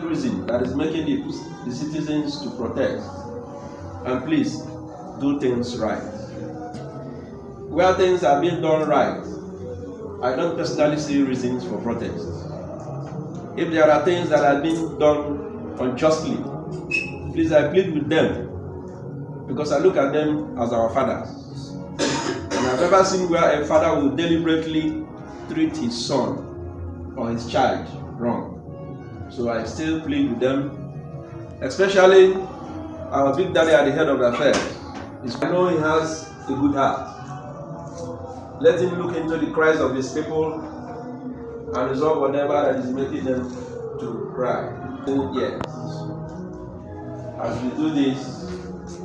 reason that is making the citizens to protest. And please, do things right. Where things are being done right, I don't personally see reasons for protest. If there are things that are being done unjustly, please, I plead with them, because I look at them as our fathers. And I've never seen where a father will deliberately treat his son or his child wrong. So I still plead with them, especially our big daddy at the head of the affairs. I know he has a good heart. Let him look into the cries of his people and resolve whatever that is making them to cry. Yes. As we do this,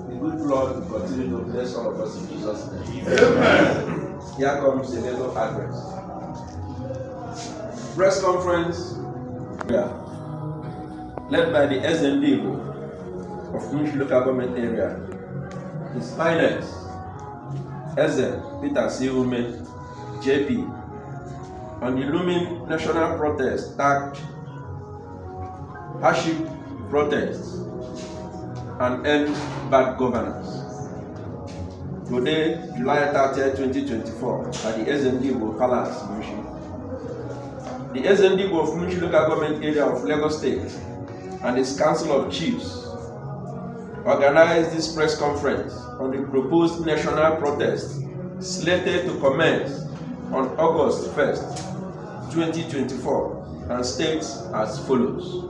the good Lord will continue to bless all of us in Jesus' name. Amen. Here comes the little address. Press conference, led by the Ndigbo of Mushin local government area. His Highness, Peter Siume, JP, on the looming national protest tagged hardship protests and end bad governance. Today, July 30, 2024, at the Ndigbo Palace, Mushin. The Ndigbo of Mushin local government area of Lagos State and its Council of Chiefs organized this press conference on the proposed national protest slated to commence on August 1st, 2024, and states as follows.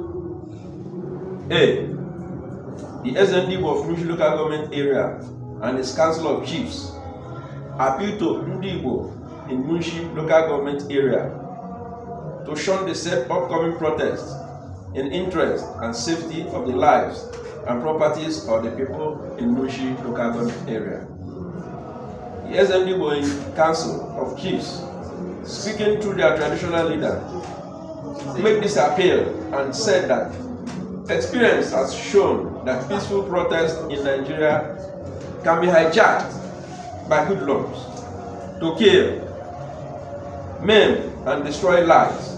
A. The Ndigbo of Mushin local government area and its Council of Chiefs appeal to Ndigbo in Mushin local government area to shun the said upcoming protests in interest and safety of the lives and properties of the people in Mushin local government area. The Ndigbo in Council of Chiefs, speaking through their traditional leader, made this appeal and said that experience has shown that peaceful protest in Nigeria can be hijacked by hoodlums to kill, maim, and destroy lives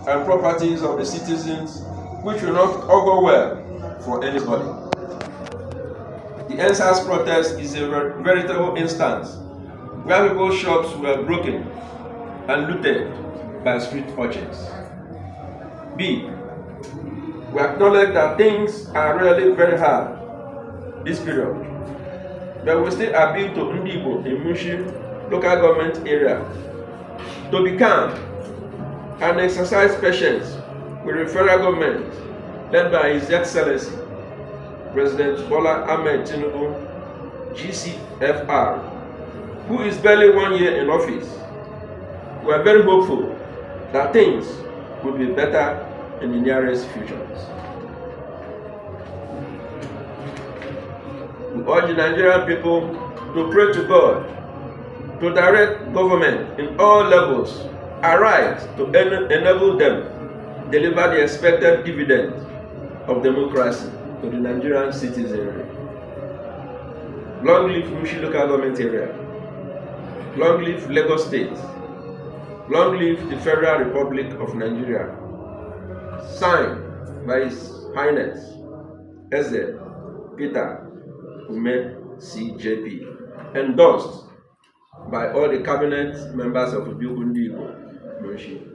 and properties of the citizens, which will not augur well for anybody. The NSAS protest is a veritable instance where people's shops were broken and looted by street urchins. B. We acknowledge that things are really very hard this period, but we still appeal to Ndigbo in Mushin local government area to be calm and exercise patience with the federal government led by His Excellency President Bola Ahmed Tinubu, GCFR, who is barely 1 year in office. We are very hopeful that things will be better in the nearest future. We urge the Nigerian people to pray to God, to direct government in all levels aright to enable them deliver the expected dividend of democracy to the Nigerian citizenry. Long live Mushin local government area. Long live Lagos State. Long live the Federal Republic of Nigeria. Signed by His Highness Peter CJP. Endorsed by all the cabinet members of Ndigbo Mushin.